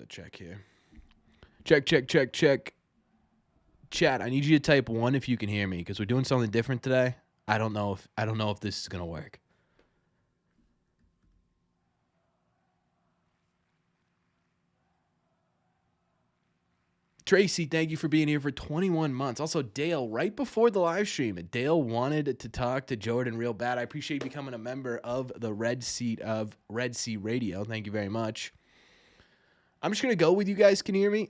check here. Check. Chat, I need you to type 1 if you can hear me because we're doing something different today. I don't know if this is gonna work. Tracy, thank you for being here for 21 months. Also, Dale, right before the live stream, Dale wanted to talk to Jordan real bad. I appreciate you becoming a member of the Red Seat of Red Sea Radio. Thank you very much. I'm just going to go with you guys can hear me.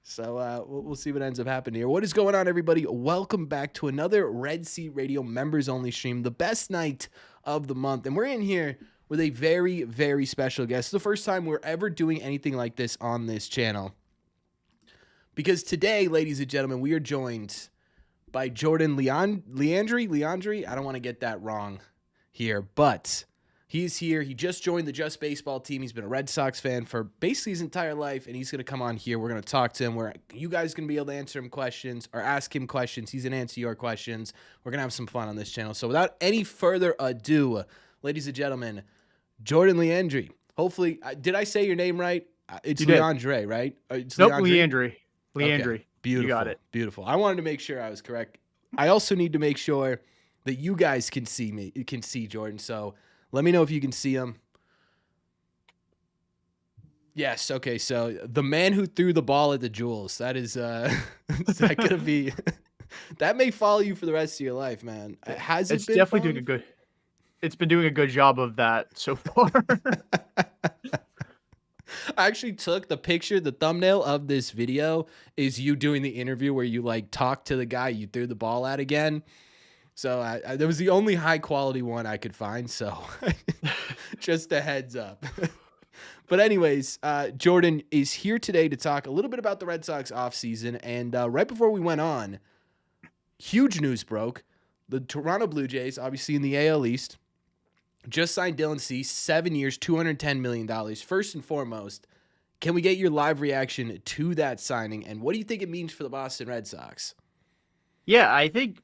So we'll see what ends up happening here. What is going on, everybody? Welcome back to another Red Sea Radio members-only stream, the best night of the month. And we're in here with a very, very special guest. It's the first time we're ever doing anything like this on this channel. Because today, ladies and gentlemen, we are joined by Jordan Leandre. I don't want to get that wrong here, but he's here. He just joined the Just Baseball team. He's been a Red Sox fan for basically his entire life, and he's going to come on here. We're going to talk to him. You guys going to be able to answer him questions or ask him questions. He's going to answer your questions. We're going to have some fun on this channel. So without any further ado, ladies and gentlemen, Jordan Leandre. Hopefully, did I say your name right? It's Leandre, right? It's nope, Leandre. Okay. Beautiful. You got it. Beautiful. I wanted to make sure I was correct. I also need to make sure that you guys can see me. You can see Jordan. So let me know if you can see him. Yes. Okay. So the man who threw the ball at the Jewels. That is that gonna be that may follow you for the rest of your life, man. It's definitely doing a good. It's been doing a good job of that so far. I actually took the picture. The thumbnail of this video is you doing the interview where you like talk to the guy you threw the ball at again. So that was the only high quality one I could find. So just a heads up. But anyways, Jordan is here today to talk a little bit about the Red Sox offseason. And right before we went on, huge news broke. The Toronto Blue Jays, obviously in the AL East, just signed Dylan Cease, 7 years, $210 million. First and foremost, can we get your live reaction to that signing? And what do you think it means for the Boston Red Sox? Yeah, I think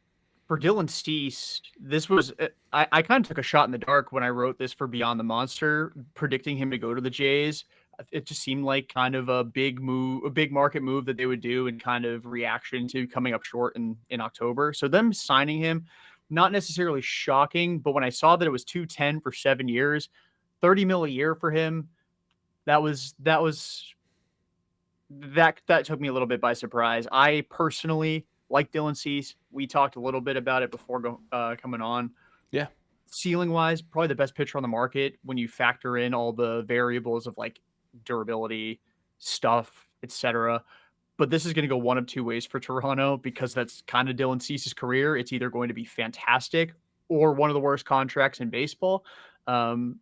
for Dylan Cease, this was I kind of took a shot in the dark when I wrote this for Beyond the Monster, predicting him to go to the Jays. It just seemed like kind of a big move, a big market move that they would do in kind of reaction to coming up short in October. So them signing him, not necessarily shocking, but when I saw that it was 210 for 7 years, 30 mil a year for him, that took me a little bit by surprise. I personally like Dylan Cease. We talked a little bit about it before coming on. Yeah. Ceiling wise, probably the best pitcher on the market when you factor in all the variables of like durability, stuff, etc. But this is going to go one of two ways for Toronto because that's kind of Dylan Cease's career. It's either going to be fantastic or one of the worst contracts in baseball. My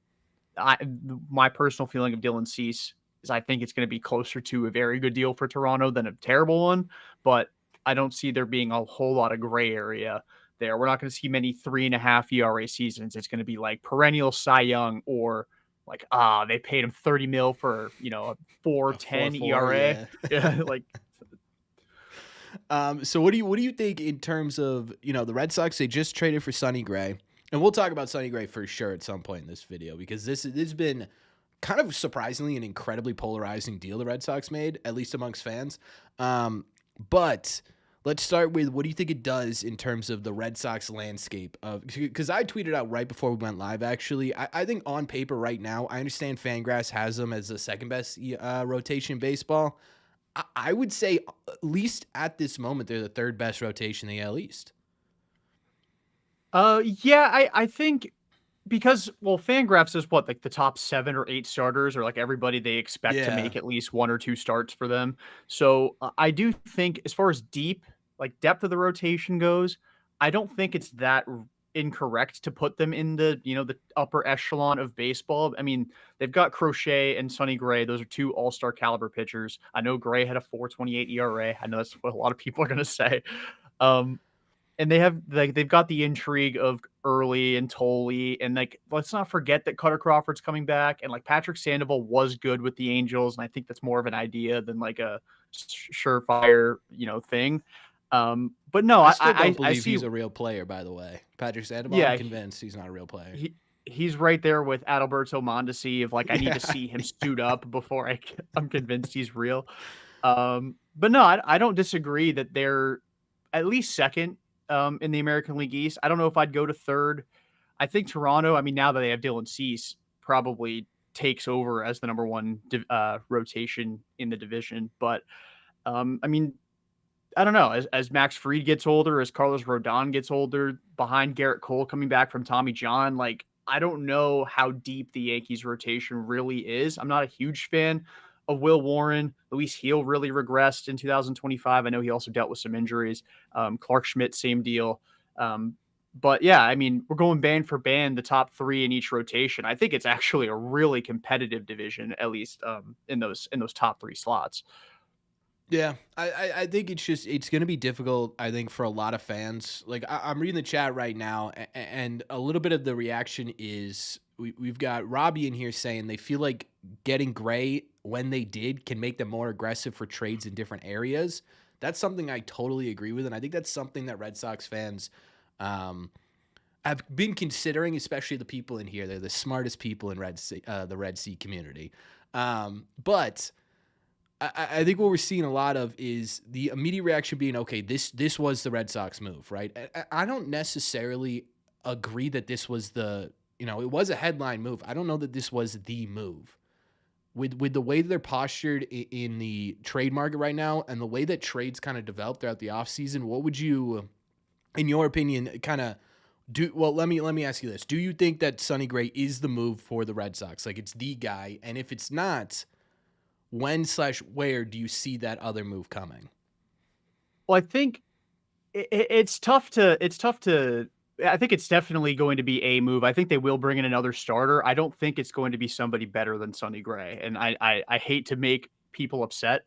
personal feeling of Dylan Cease is I think it's going to be closer to a very good deal for Toronto than a terrible one. But I don't see there being a whole lot of gray area there. We're not going to see many 3.5 ERA seasons. It's going to be like perennial Cy Young or like, they paid him 30 mil for, a 4.10 ERA. Yeah, like. So what do you think in terms of, the Red Sox, they just traded for Sonny Gray, and we'll talk about Sonny Gray for sure at some point in this video, because this has been kind of surprisingly an incredibly polarizing deal the Red Sox made, at least amongst fans. But let's start with, what do you think it does in terms of the Red Sox landscape? Because I tweeted out right before we went live, actually. I think on paper right now, I understand Fangraphs has them as the second best rotation in baseball. I would say, at least at this moment, they're the third best rotation in the AL East. Yeah, I think because, Fangraphs is what, like the top 7 or 8 starters, or like everybody they expect to make at least 1 or 2 starts for them. So I do think as far as depth of the rotation goes, I don't think it's that incorrect to put them in the upper echelon of baseball. I mean, they've got Crochet and Sonny Gray. Those are 2 all-star caliber pitchers. I know Gray had a 4.28 ERA. I know that's what a lot of people are going to say. And they've got the intrigue of Early and Tolley, and let's not forget that Cutter Crawford's coming back, and Patrick Sandoval was good with the Angels, and I think that's more of an idea than like a surefire thing. But no, I still don't believe he's a real player, by the way. Patrick Sandoval, I'm convinced he's not a real player. he's right there with Adalberto Mondesi of like, I need to Yeah. see him suit up before I'm convinced he's real. But no, I don't disagree that they're at least second in the American League East. I don't know if I'd go to third. I think Toronto, I mean, now that they have Dylan Cease, probably takes over as the number one rotation in the division. But I mean, I don't know. As Max Fried gets older, as Carlos Rodon gets older, behind Garrett Cole coming back from Tommy John, like I don't know how deep the Yankees rotation really is. I'm not a huge fan of Will Warren. Luis Heel really regressed in 2025. I know he also dealt with some injuries. Clark Schmidt, same deal. Um, but yeah, I mean, we're going band for band, the top three in each rotation. I think it's actually a really competitive division, at least in those top three slots. Yeah, I think it's going to be difficult. I think for a lot of fans, like I'm reading the chat right now, and a little bit of the reaction is we've got Robbie in here saying they feel like getting Gray when they did can make them more aggressive for trades in different areas. That's something I totally agree with, and I think that's something that Red Sox fans um, have been considering, especially the people in here. They're the smartest people in the Red Sea community, but. I think what we're seeing a lot of is the immediate reaction being, okay, this was the Red Sox move, right? I don't necessarily agree that this was it was a headline move. I don't know that this was the move. With the way that they're postured in the trade market right now and the way that trades kind of develop throughout the offseason, what would you, in your opinion, kind of do? Well, let me ask you this. Do you think that Sonny Gray is the move for the Red Sox? Like it's the guy? And if it's not, when/where do you see that other move coming? Well, I think it's tough to I think it's definitely going to be a move. I think they will bring in another starter. I don't think it's going to be somebody better than Sonny Gray, and I hate to make people upset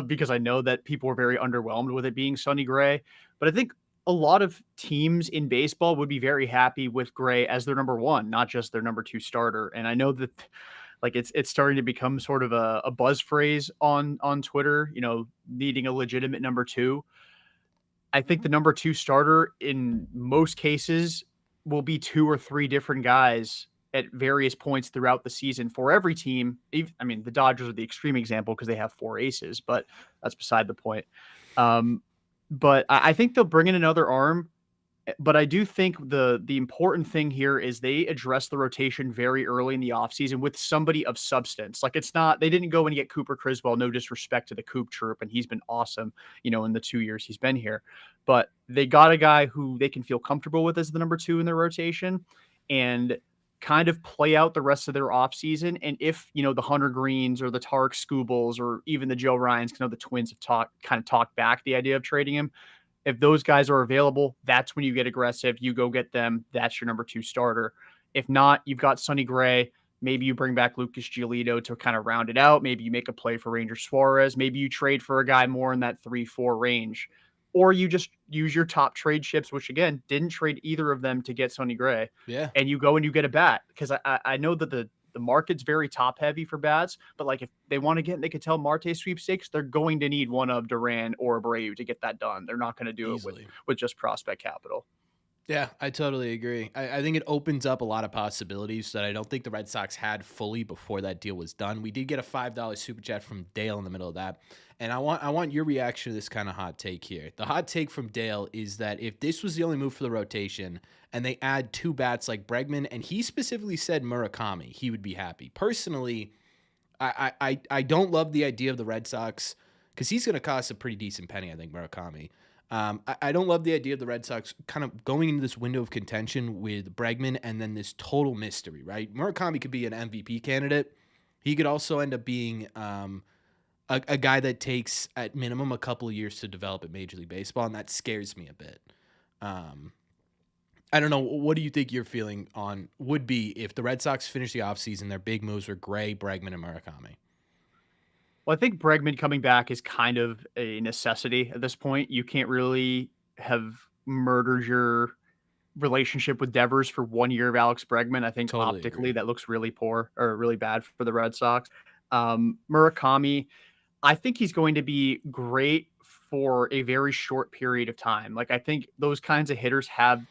because I know that people were very underwhelmed with it being Sonny Gray, but I think a lot of teams in baseball would be very happy with Gray as their number one, not just their number two starter. And I know that like it's starting to become sort of a buzz phrase on Twitter, needing a legitimate number two. I think the number two starter in most cases will be two or three different guys at various points throughout the season for every team. I mean, the Dodgers are the extreme example because they have four aces, but that's beside the point. Um, but I think they'll bring in another arm, but I do think the important thing here is they address the rotation very early in the offseason with somebody of substance. Like it's not they didn't go and get Cooper Criswell, no disrespect to the Coop troop, and he's been awesome, in the 2 years he's been here. But they got a guy who they can feel comfortable with as the number two in their rotation and kind of play out the rest of their offseason. And if, the Hunter Greens or the Tarek Skubals or even the Joe Ryans, the Twins have talked back the idea of trading him, if those guys are available, that's when you get aggressive. You go get them. That's your number two starter. If not, you've got Sonny Gray. Maybe you bring back Lucas Giolito to kind of round it out. Maybe you make a play for Ranger Suarez. Maybe you trade for a guy more in that 3-4 range. Or you just use your top trade chips, which again, didn't trade either of them to get Sonny Gray. Yeah. And you go and you get a bat. Because I know that the market's very top heavy for bats, but like if they want to get, they could tell Marte sweepstakes, they're going to need one of Duran or Abreu to get that done. They're not going to do Easily. it with just prospect capital. Yeah, I totally agree. I think it opens up a lot of possibilities that I don't think the Red Sox had fully before that deal was done. We did get a $5 super chat from Dale in the middle of that. And I want your reaction to this kind of hot take here. The hot take from Dale is that if this was the only move for the rotation and they add two bats like Bregman, and he specifically said Murakami, he would be happy. Personally, I don't love the idea of the Red Sox because he's going to cost a pretty decent penny, I think, Murakami. I don't love the idea of the Red Sox kind of going into this window of contention with Bregman and then this total mystery, right? Murakami could be an MVP candidate. He could also end up being a guy that takes at minimum a couple of years to develop at Major League Baseball, and that scares me a bit. I don't know. What do you think your feeling on would be if the Red Sox finish the offseason, their big moves were Gray, Bregman, and Murakami? Well, I think Bregman coming back is kind of a necessity at this point. You can't really have murdered your relationship with Devers for 1 year of Alex Bregman. I think Totally optically agree. that looks really poor or really bad for the Red Sox. Murakami, I think he's going to be great for a very short period of time. Like I think those kinds of hitters have,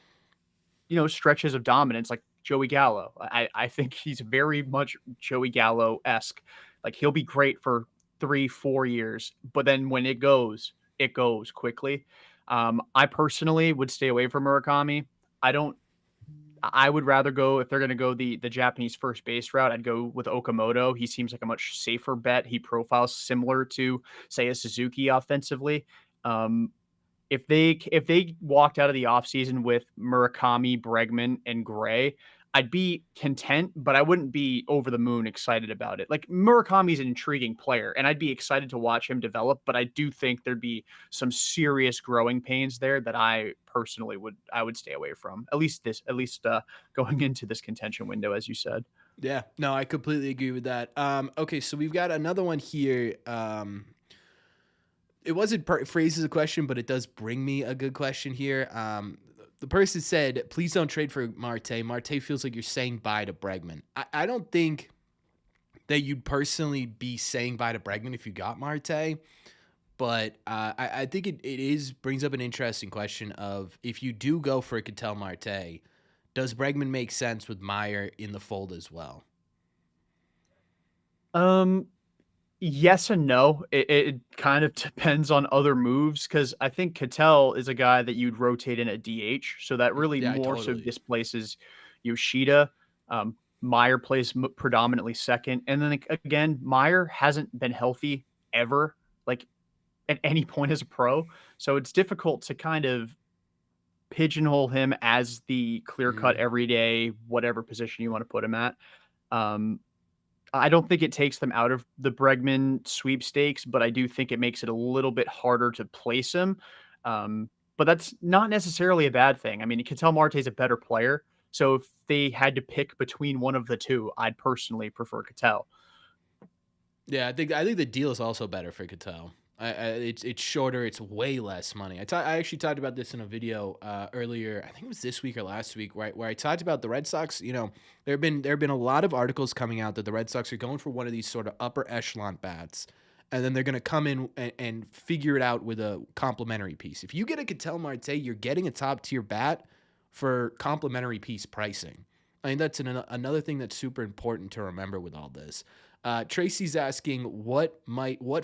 stretches of dominance. Like Joey Gallo. I think he's very much Joey Gallo-esque. Like, he'll be great for 3, 4 years, but then when it goes quickly. I personally would stay away from Murakami. I don't I would rather go if they're gonna go the Japanese first base route, I'd go with Okamoto. He seems like a much safer bet. He profiles similar to, say, a Suzuki offensively. Um, if they walked out of the offseason with Murakami, Bregman, and Gray, I'd be content, but I wouldn't be over the moon excited about it. Like, Murakami's an intriguing player, and I'd be excited to watch him develop, but I do think there'd be some serious growing pains there that I personally would stay away from. At least going into this contention window, as you said. Yeah, no, I completely agree with that. Okay, so we've got another one here. It wasn't phrased as a question, but it does bring me a good question here. The person said, "Please don't trade for Marte. Marte feels like you're saying bye to Bregman." I don't think that you'd personally be saying bye to Bregman if you got Marte, but I think it is brings up an interesting question of if you do go for Ketel Marte, does Bregman make sense with Meyer in the fold as well? Um, Yes and no. It kind of depends on other moves because I think Cattell is a guy that you'd rotate in at DH, so that really Yeah, more so totally. displaces Yoshida. Meyer plays predominantly second, and then again, Meyer hasn't been healthy ever, like at any point as a pro, so it's difficult to kind of pigeonhole him as the clear cut Mm, everyday whatever position you want to put him at. Um, I don't think it takes them out of the Bregman sweepstakes, but I do think it makes it a little bit harder to place him. But that's not necessarily a bad thing. I mean, Ketel Marte is a better player. So if they had to pick between one of the two, I'd personally prefer Ketel. yeah, I think the deal is also better for Cattell. It's shorter. It's way less money. I actually talked about this in a video earlier. I think it was this week or last week, right, where I talked about the Red Sox. There have been a lot of articles coming out that the Red Sox are going for one of these sort of upper echelon bats, and then they're going to come in and figure it out with a complementary piece. If you get a Ketel Marte, you're getting a top tier bat for complementary piece pricing. I think that's another thing that's super important to remember with all this. Tracy's asking what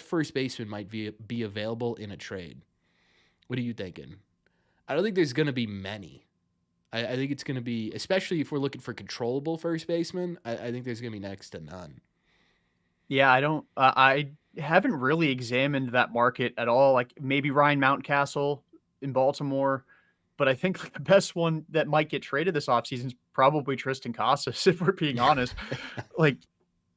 first baseman might be available in a trade. What are you thinking? I don't think there's going to be many. I think it's going to be, especially if we're looking for controllable first baseman. I think there's going to be next to none. Yeah, I don't. I haven't really examined that market at all. Like maybe Ryan Mountcastle in Baltimore, but I think like the best one that might get traded this offseason is probably Tristan Casas, if we're being honest. Like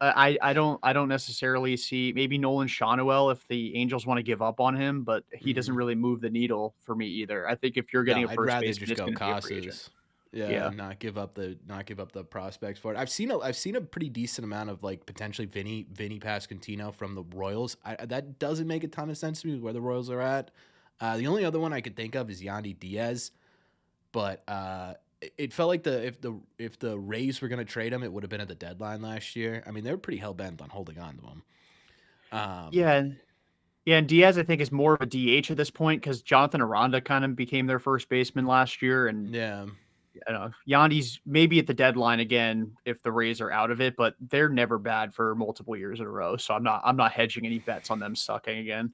I don't necessarily see maybe Nolan Shawnuel if the Angels want to give up on him, but he doesn't Hmm. really move the needle for me either. I think if you're No, getting a I'd first rather baseman, just it's go going to be a free agent. Casas. Yeah, Yeah. and not give up the prospects for it. I've seen a pretty decent amount of like potentially Vinny Pasquantino from the Royals. That doesn't make a ton of sense to me with where the Royals are at. The only other one I could think of is Yandy Diaz, but it felt like if the Rays were going to trade him, it would have been at the deadline last year. I mean, they were pretty hell bent on holding on to him. Um, Yeah. Yeah, and Diaz, I think, is more of a DH at this point because Jonathan Aranda kind of became their first baseman last year, and yeah, I don't know, Yandy's maybe at the deadline again if the Rays are out of it, but they're never bad for multiple years in a row. So I'm not hedging any bets on them sucking again.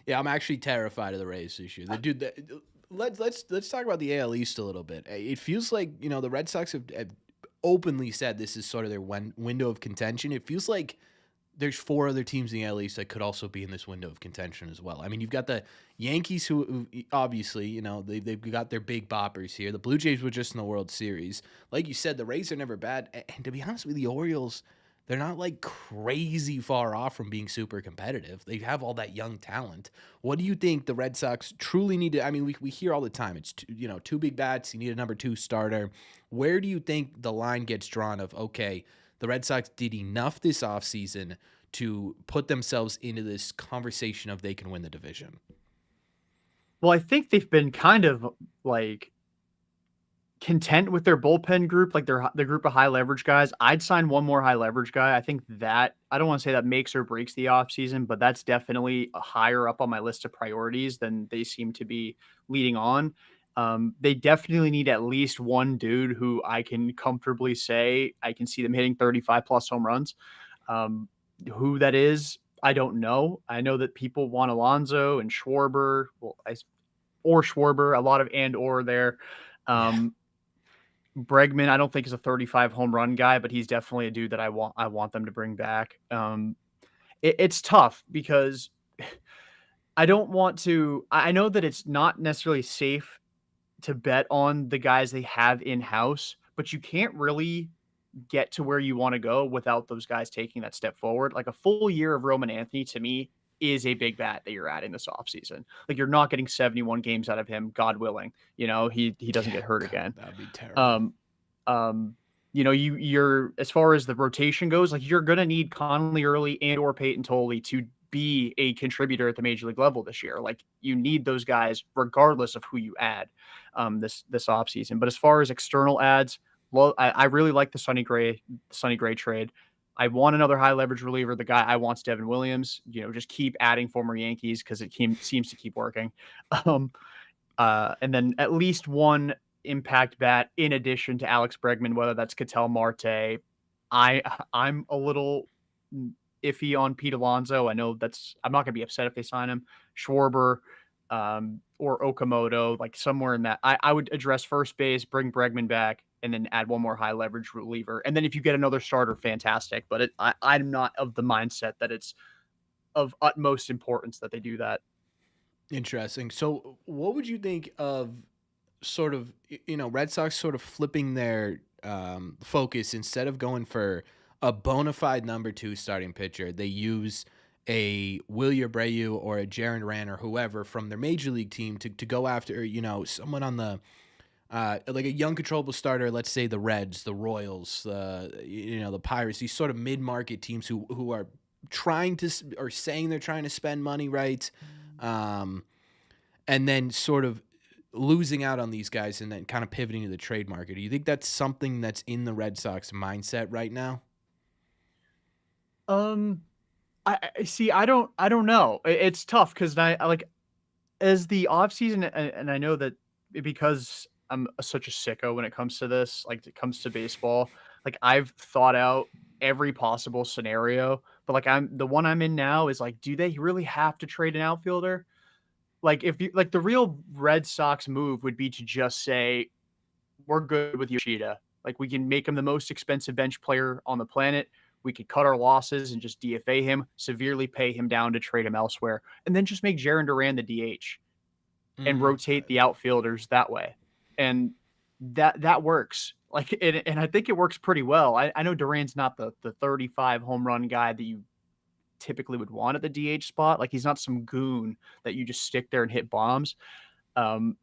yeah. I'm actually terrified of the Rays this year. The dude, let's talk about the AL East a little bit. It feels like the Red Sox have openly said this is sort of their window of contention. It feels like there's four other teams in the AL East that could also be in this window of contention as well. I mean, you've got the Yankees, who obviously, they've got their big boppers here. The Blue Jays were just in the World Series. Like you said, the Rays are never bad. And to be honest with you, the Orioles, they're not like crazy far off from being super competitive. They have all that young talent. What do you think the Red Sox truly need to? I mean, we hear all the time it's two big bats. You need a number two starter. Where do you think the line gets drawn of okay? The Red Sox did enough this offseason to put themselves into this conversation of they can win the division. Well, I think they've been kind of like content with their bullpen group, like their group of high leverage guys. I'd sign one more high leverage guy. I think that I don't want to say that makes or breaks the offseason, but that's definitely higher up on my list of priorities than they seem to be leading on. They definitely need at least one dude who I can comfortably say I can see them hitting 35 plus home runs. Um, who that is, I don't know. I know that people want Alonso and Schwarber, or Schwarber, a lot of and or there. Yeah. Um, Bregman, I don't think is a 35 home run guy, but he's definitely a dude that I want them to bring back. It's tough because I don't want to. I know that it's not necessarily safe to bet on the guys they have in house, but you can't really get to where you want to go without those guys taking that step forward. Like a full year of Roman Anthony to me is a big bat that you're adding this offseason. Like you're not getting 71 games out of him, God willing. He doesn't Yeah. get hurt God, again. that would be terrible. Um, um, you're as far as the rotation goes, like you're gonna need Conley early and or Peyton Tolley to be a contributor at the major league level this year. Like you need those guys regardless of who you add this offseason. But as far as external ads, well, I really like the Sonny Gray trade. I want another high leverage reliever. The guy I want's Devin Williams. Just keep adding former Yankees because seems to keep working. Um, and then at least one impact bat in addition to Alex Bregman, whether that's Ketel Marte. I'm a little iffy on Pete Alonso. I know I'm not gonna be upset if they sign him. Schwarber, or Okamoto, like somewhere in that. I would address first base, bring Bregman back, and then add one more high leverage reliever. And then if you get another starter, fantastic. But I'm not of the mindset that it's of utmost importance that they do that. Interesting. So, what would you think of sort of Red Sox sort of flipping their focus instead of going for a bona fide number two starting pitcher? They use a Wilyer Abreu or a Jaron Duran or whoever from their major league team to go after someone on the like a young controllable starter. Let's say the Reds, the Royals, the Pirates. These sort of mid market teams who are trying to or saying they're trying to spend money, right? Um, and then sort of losing out on these guys and then kind of pivoting to the trade market. Do you think that's something that's in the Red Sox mindset right now? Um, I see. I don't know. It's tough because I like as the offseason, and I know that because I'm such a sicko when it comes to this, like it comes to baseball, like I've thought out every possible scenario, but like the one I'm in now is like, do they really have to trade an outfielder? Like if you like the real Red Sox move would be to just say, we're good with Yoshida. Like we can make him the most expensive bench player on the planet. We could cut our losses and just DFA him, severely pay him down to trade him elsewhere, and then just make Jaron Duran the DH and Mm, rotate the outfielders that way. And that works. Like and I think it works pretty well. I know Duran's not the 35 home run guy that you typically would want at the DH spot. Like he's not some goon that you just stick there and hit bombs. Um,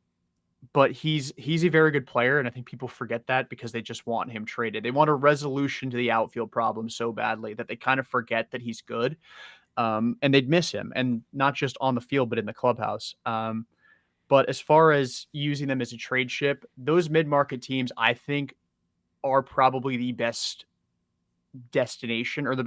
but he's a very good player, and I think people forget that because they just want him traded. They want a resolution to the outfield problem so badly that they kind of forget that he's good, and they'd miss him, and not just on the field, but in the clubhouse. But as far as using them as a trade ship, those mid-market teams, I think, are probably the best destination or the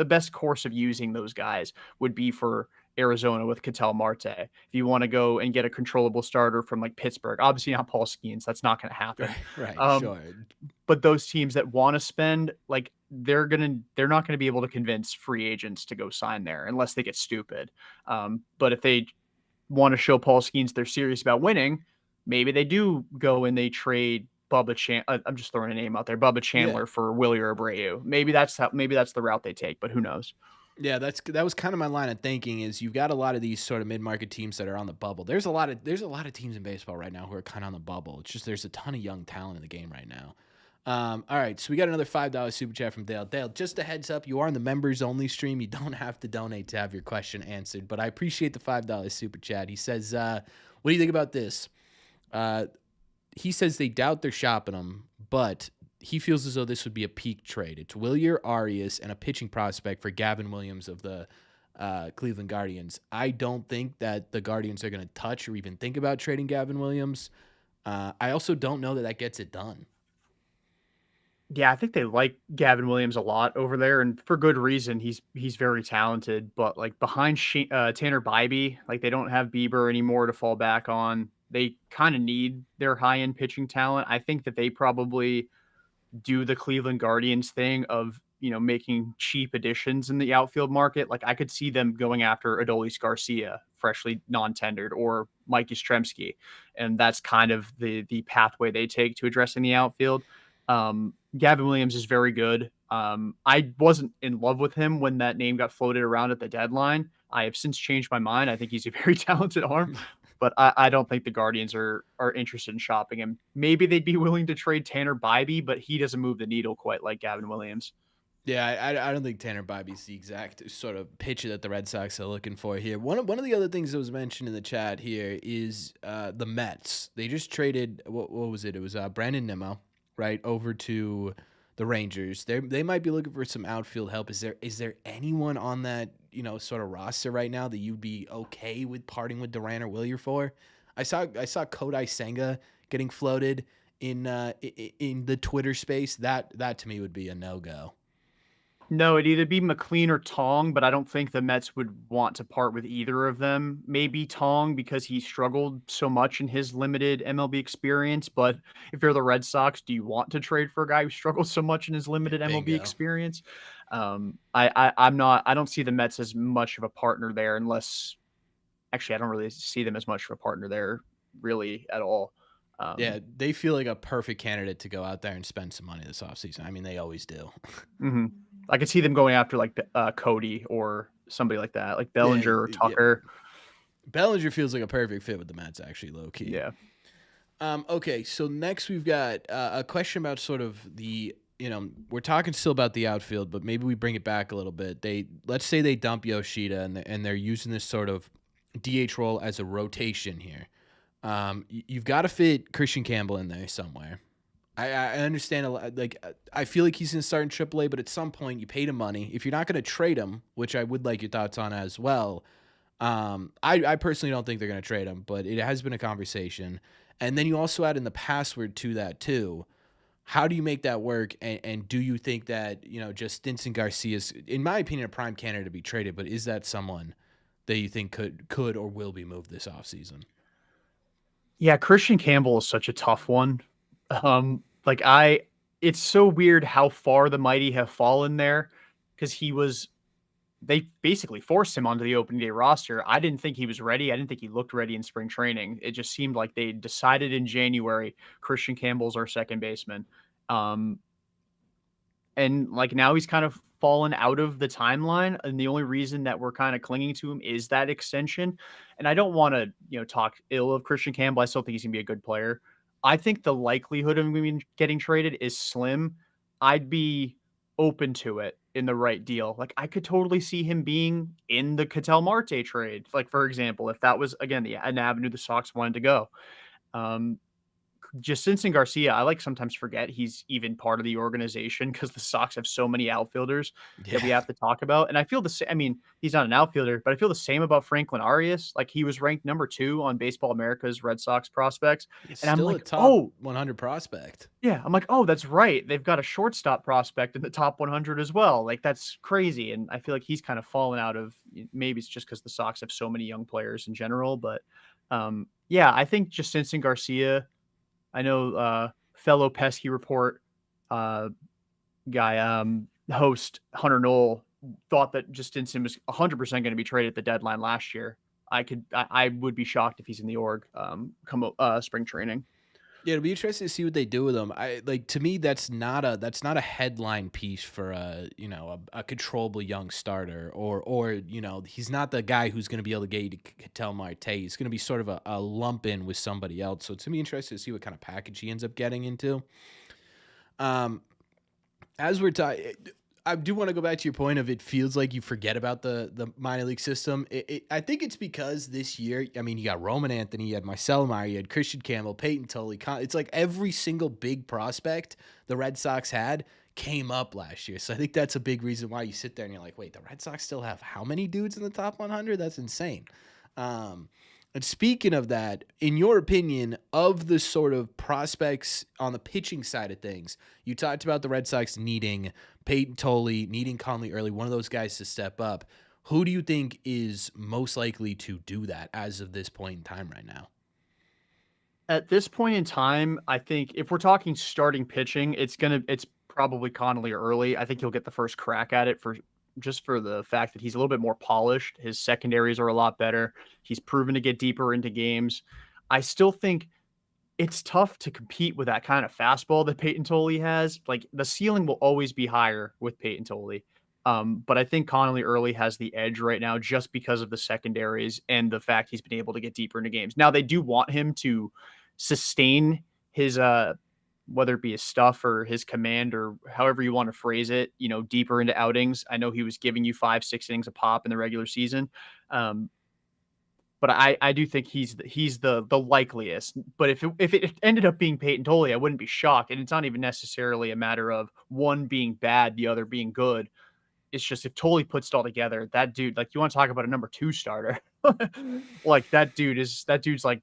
best course of using those guys would be for Arizona with Ketel Marte. If you want to go and get a controllable starter from like Pittsburgh, obviously not Paul Skeens, that's not going to happen. right, right, Um, sure. but those teams that want to spend, like they're not going to be able to convince free agents to go sign there unless they get stupid. But if they want to show Paul Skeens they're serious about winning, maybe they do go and they trade I'm just throwing a name out there, Bubba Yeah. Chandler for Willie Abreu. Maybe that's the route they take, but who knows? Yeah, that was kind of my line of thinking is you've got a lot of these sort of mid-market teams that are on the bubble. There's a lot of teams in baseball right now who are kind of on the bubble. It's just there's a ton of young talent in the game right now. All right, so we got another $5 super chat from Dale. Dale, just a heads up, you are on the members only stream. You don't have to donate to have your question answered, but I appreciate the $5 super chat. He says, "What do you think about this?" He says they doubt they're shopping him, but he feels as though this would be a peak trade. It's Wilyer Arias and a pitching prospect for Gavin Williams of the Cleveland Guardians. I don't think that the Guardians are going to touch or even think about trading Gavin Williams. I also don't know that that gets it done. Yeah, I think they like Gavin Williams a lot over there, and for good reason. He's very talented, but like behind Tanner Bybee, like they don't have Bieber anymore to fall back on. they kind of need their high end pitching talent. I think that they probably do the Cleveland Guardians thing of, making cheap additions in the outfield market. Like I could see them going after Adolis Garcia, freshly non-tendered, or Mike Yastrzemski, and that's kind of the pathway they take to addressing the outfield. Gavin Williams is very good. I wasn't in love with him when that name got floated around at the deadline. I have since changed my mind. I think he's a very talented arm, but I don't think the Guardians are interested in shopping him. Maybe they'd be willing to trade Tanner Bybee, but he doesn't move the needle quite like Gavin Williams. Yeah, I don't think Tanner Bybee's the exact sort of pitcher that the Red Sox are looking for here. One of the other things that was mentioned in the chat here is the Mets. They just traded what was it? It was Brandon Nimmo, right, over to the Rangers. They might be looking for some outfield help. Is there anyone on that sort of roster right now that you'd be okay with parting with Duran or Willier for? I saw Kodai Senga getting floated in the Twitter space. That to me would be a no-go. No, it'd either be McLean or Tong, but I don't think the Mets would want to part with either of them. Maybe Tong because he struggled so much in his limited MLB experience. But if you're the Red Sox, do you want to trade for a guy who struggled so much in his limited MLB Bingo. experience? I'm not. I don't see the Mets as much of a partner there, unless actually I don't really see them as much of a partner there really at all. Yeah, they feel like a perfect candidate to go out there and spend some money this offseason. I mean, they always do. Mm-hmm. I could see them going after like Cody or somebody like that, like Bellinger or Yeah. Tucker. Bellinger feels like a perfect fit with the Mets, actually, low key. Yeah. Okay, so next we've got a question about sort of we're talking still about the outfield, but maybe we bring it back a little bit. Let's say they dump Yoshida and they're using this sort of DH role as a rotation here. You've got to fit Christian Campbell in there somewhere. I understand a lot. Like I feel like he's going to start in AAA, but at some point you paid him money. If you're not going to trade him, which I would like your thoughts on as well. I personally don't think they're going to trade him, but it has been a conversation. And then you also add in the password to that too. How do you make that work? And do you think that just Stinson Garcia is, in my opinion, a prime candidate to be traded? But is that someone that you think could or will be moved this offseason? Yeah, Christian Campbell is such a tough one. It's so weird how far the mighty have fallen there because they basically forced him onto the opening day roster. I didn't think he was ready. I didn't think he looked ready in spring training. It just seemed like they decided in January, Christian Campbell's our second baseman. And like now he's kind of fallen out of the timeline. And the only reason that we're kind of clinging to him is that extension. And I don't want to, talk ill of Christian Campbell. I still think he's gonna be a good player. I think the likelihood of him getting traded is slim. I'd be open to it in the right deal. Like I could totally see him being in the Ketel Marte trade. Like for example, if that was again an avenue the Sox wanted to go. Justinson Garcia, I sometimes forget he's even part of the organization because the Sox have so many outfielders that we have to talk about. And I feel the same. I mean, he's not an outfielder, but I feel the same about Franklin Arias. Like he was ranked number 2 on Baseball America's Red Sox prospects. He's And I'm still like, a top oh, 100 prospect. yeah. I'm like, oh, that's right. They've got a shortstop prospect in the top 100 as well. Like that's crazy. And I feel like he's kind of fallen out of, maybe it's just because the Sox have so many young players in general. But yeah, I think Justinson Garcia, I know fellow Pesky Report guy, host Hunter Knoll, thought that Justinson was 100% going to be traded at the deadline last year. I would be shocked if he's in the org come spring training. Yeah, it'll be interesting to see what they do with him. To me, that's not a headline piece for a controllable young starter, or he's not the guy who's going to be able to get you to Ketel Marte. He's going to be sort of a lump in with somebody else. So it's going to be interesting to see what kind of package he ends up getting into. As we're talking, I do want to go back to your point of it feels like you forget about the minor league system. I think it's because this year, I mean, you got Roman Anthony, you had Marcel Meyer, you had Christian Campbell, Peyton Tully. It's like every single big prospect the Red Sox had came up last year. So I think that's a big reason why you sit there and you're like, wait, the Red Sox still have how many dudes in the top 100? That's insane. And speaking of that, in your opinion, of the sort of prospects on the pitching side of things, you talked about the Red Sox needing Peyton Tully, needing Conley Early, one of those guys to step up. Who do you think is most likely to do that as of this point in time right now? At this point in time, I think if we're talking starting pitching, it's probably Connolly early. I think he'll get the first crack at it for just for the fact that he's a little bit more polished. His secondaries are a lot better. He's proven to get deeper into games. I still think it's tough to compete with that kind of fastball that Peyton Tolley has. Like the ceiling will always be higher with Peyton Tolley. But I think Connolly early has the edge right now just because of the secondaries and the fact he's been able to get deeper into games. Now they do want him to sustain his whether it be his stuff or his command or however you want to phrase it, deeper into outings. I know he was giving you 5-6 innings a pop in the regular season. Um, but I do think he's the likeliest. But if it ended up being Peyton Tolley, I wouldn't be shocked. And it's not even necessarily a matter of one being bad, the other being good. It's just if Tolley puts it all together, that dude, like you want to talk about a number 2 starter, like that dude's like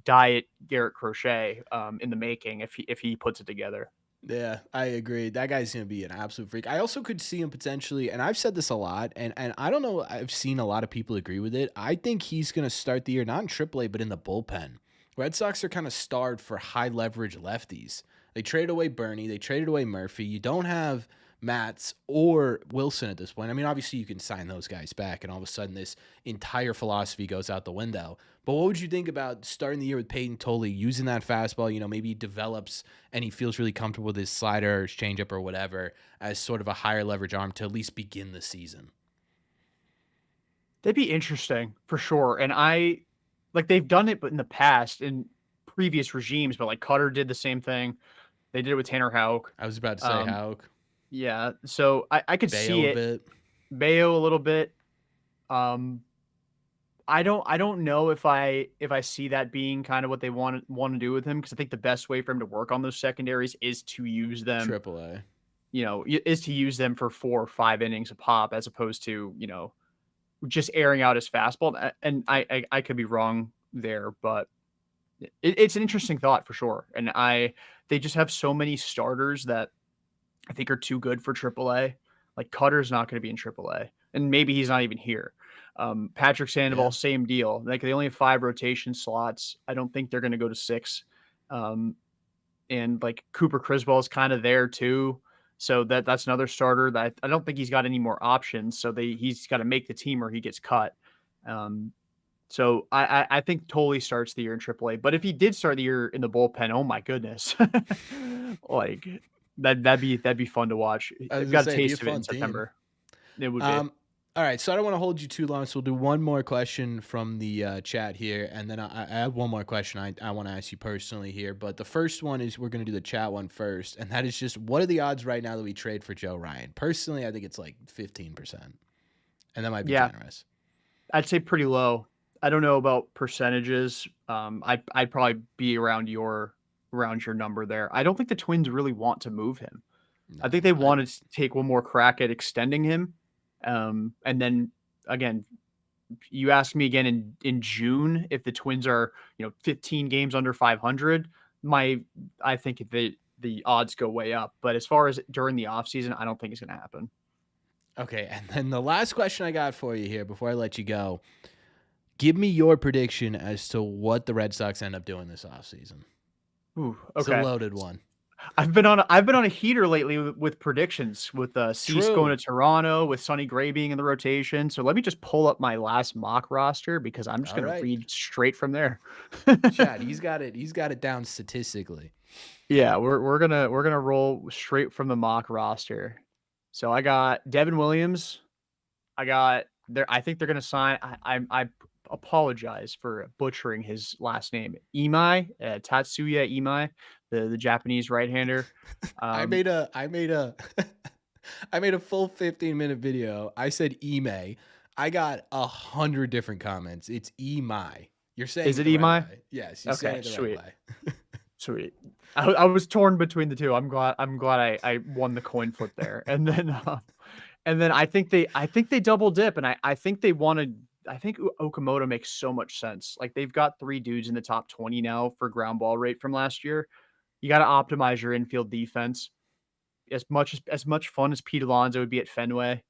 diet Garrett Crochet in the making if he puts it together. Yeah, I agree. That guy's going to be an absolute freak. I also could see him potentially, and I've said this a lot, and I don't know, I've seen a lot of people agree with it. I think he's going to start the year not in AAA, but in the bullpen. Red Sox are kind of starved for high leverage lefties. They traded away Bernie, they traded away Murphy. You don't have Matz or Wilson at this point. I mean, obviously you can sign those guys back, and all of a sudden this entire philosophy goes out the window. But what would you think about starting the year with Peyton Tolley, using that fastball? Maybe he develops and he feels really comfortable with his slider or his changeup or whatever as sort of a higher leverage arm to at least begin the season. That'd be interesting for sure. And they've done it, but in the past in previous regimes, but like Cutter did the same thing. They did it with Tanner Houck. I was about to say Houck. Yeah. So I could Bayo see a it. bit. Bayo a little bit. Um, I don't know if I see that being kind of what they want to do with him because I think the best way for him to work on those secondaries is to use them, AAA. is to use them for 4 or 5 innings a pop as opposed to just airing out his fastball. And I could be wrong there, but it's an interesting thought for sure. And they just have so many starters that I think are too good for AAA. Like Cutter's not going to be in AAA, and maybe he's not even here. Patrick Sandoval, Yeah. same deal. Like they only have 5 rotation slots. I don't think they're going to go to 6. And like Cooper Criswell is kind of there too. So that's another starter that I don't think he's got any more options. So he's got to make the team or he gets cut. So I think Tolley starts the year in AAA. But if he did start the year in the bullpen, oh my goodness, like that'd be fun to watch. I've got a taste of it in September. It would be. All right, so I don't want to hold you too long, so we'll do one more question from the chat here, and then I have one more question I want to ask you personally here. But the first one is we're going to do the chat one first, and that is just what are the odds right now that we trade for Joe Ryan? Personally, I think it's like 15%, and that might be generous. I'd say pretty low. I don't know about percentages. I'd probably be around your number there. I don't think the Twins really want to move him. No, I think they wanted to take one more crack at extending him. And then again, you asked me again in June if the Twins are 15 games under 500. I think the odds go way up. But as far as during the offseason, I don't think it's going to happen. Okay, and then the last question I got for you here before I let you go, give me your prediction as to what the Red Sox end up doing this offseason. Ooh, okay. It's a loaded one. I've been on a heater lately with predictions with Cease going to Toronto, with Sonny Gray being in the rotation. So let me just pull up my last mock roster because I'm just going to read straight from there. Chad, he's got it down statistically. Yeah, we're gonna roll straight from the mock roster. So I got Devin Williams. I think they're gonna sign. I apologize for butchering his last name. Imai, Tatsuya Imai, the Japanese right-hander. I made a I made a full 15-minute video. I said Imai. I got 100 different comments. It's Imai. You're saying is it Imai? Right way. Yes, you're saying it the right way. Sweet. I was torn between the two. I'm glad I won the coin flip there. And then I think they double dip, and I think they wanted. I think Okamoto makes so much sense. Like they've got 3 dudes in the top 20 now for ground ball rate from last year. You got to optimize your infield defense. As much fun as Pete Alonso would be at Fenway,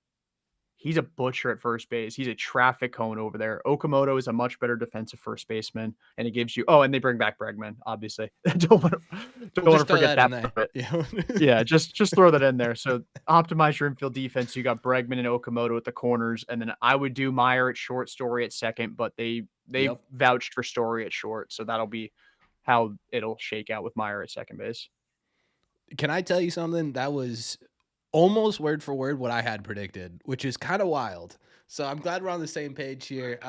he's a butcher at first base. He's a traffic cone over there. Okamoto is a much better defensive first baseman, and it gives you. Oh, and they bring back Bregman, obviously. Don't We'll want to just throw forget that in that there. part. Yeah. Yeah, just throw that in there. So optimize your infield defense. You got Bregman and Okamoto at the corners, and then I would do Meyer at short, Story at second, but they've Yep. vouched for Story at short, so that'll be how it'll shake out with Meyer at second base. Can I tell you something? That was almost word for word what I had predicted, which is kind of wild. So I'm glad we're on the same page here.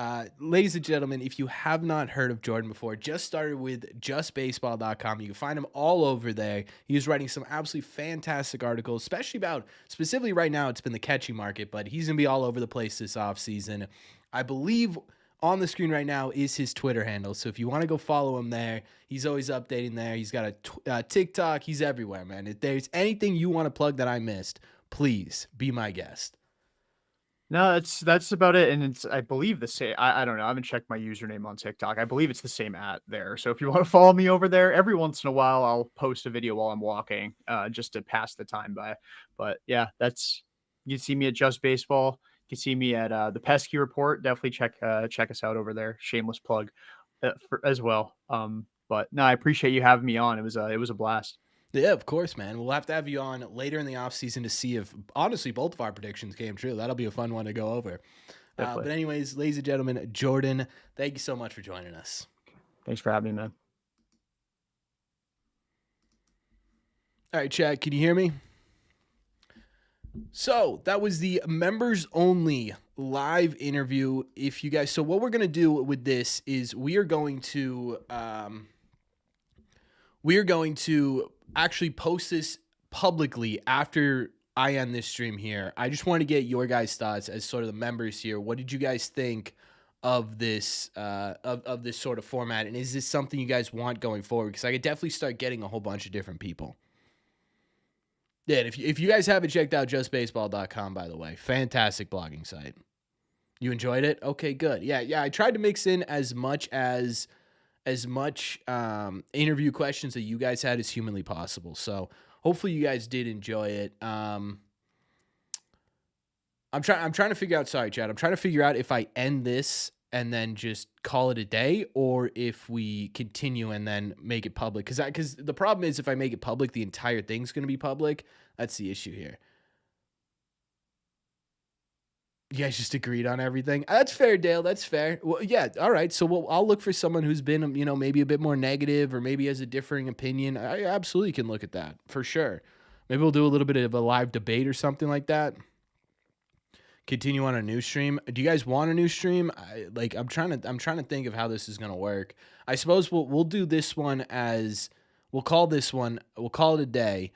Ladies and gentlemen, if you have not heard of Jordan before, just started with justbaseball.com. You can find him all over there. He's writing some absolutely fantastic articles, especially about, specifically right now, it's been the catching market, but he's going to be all over the place this offseason. I believe on the screen right now is his Twitter handle. So if you want to go follow him there, he's always updating there. He's got a TikTok. He's everywhere, man. If there's anything you want to plug that I missed, please be my guest. No, that's about it, and it's I believe the same. I don't know. I haven't checked my username on TikTok. I believe it's the same at there. So if you want to follow me over there, every once in a while I'll post a video while I'm walking, just to pass the time by. But yeah, that's you can see me at Just Baseball. You can see me at the Pesky Report. Definitely check us out over there. Shameless plug as well. But no, I appreciate you having me on. It was a blast. Yeah, of course, man. We'll have to have you on later in the offseason to see if, honestly, both of our predictions came true. That'll be a fun one to go over. But Definitely. anyways, ladies and gentlemen, Jordan, thank you so much for joining us. Thanks for having me, man. All right, Chad, can you hear me? So that was the members only live interview. If you guys, so what we're gonna do with this is we are going to actually post this publicly after I end this stream here. I just want to get your guys' thoughts as sort of the members here. What did you guys think of this of this sort of format, and is this something you guys want going forward? Because I could definitely start getting a whole bunch of different people. Yeah, and if you guys haven't checked out justbaseball.com, by the way, fantastic blogging site. You enjoyed it? Okay, good. Yeah. I tried to mix in as much interview questions that you guys had as humanly possible. So hopefully you guys did enjoy it. I'm trying to figure out. Sorry, Chad. I'm trying to figure out if I end this and then just call it a day, or if we continue and then make it public. Because the problem is, if I make it public, the entire thing's going to be public. That's the issue here. You guys just agreed on everything. That's fair, Dale. That's fair. Well, yeah. All right. So I'll look for someone who's been, maybe a bit more negative, or maybe has a differing opinion. I absolutely can look at that for sure. Maybe we'll do a little bit of a live debate or something like that. Continue on a new stream. Do you guys want a new stream? I'm trying to think of how this is gonna work. I suppose we'll do this one as we'll call it a day,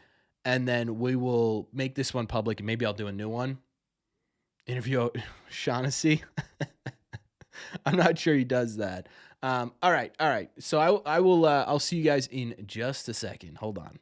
and then we will make this one public, and maybe I'll do a new one. Interview Shaughnessy. I'm not sure he does that. All right. So I will. I'll see you guys in just a second. Hold on.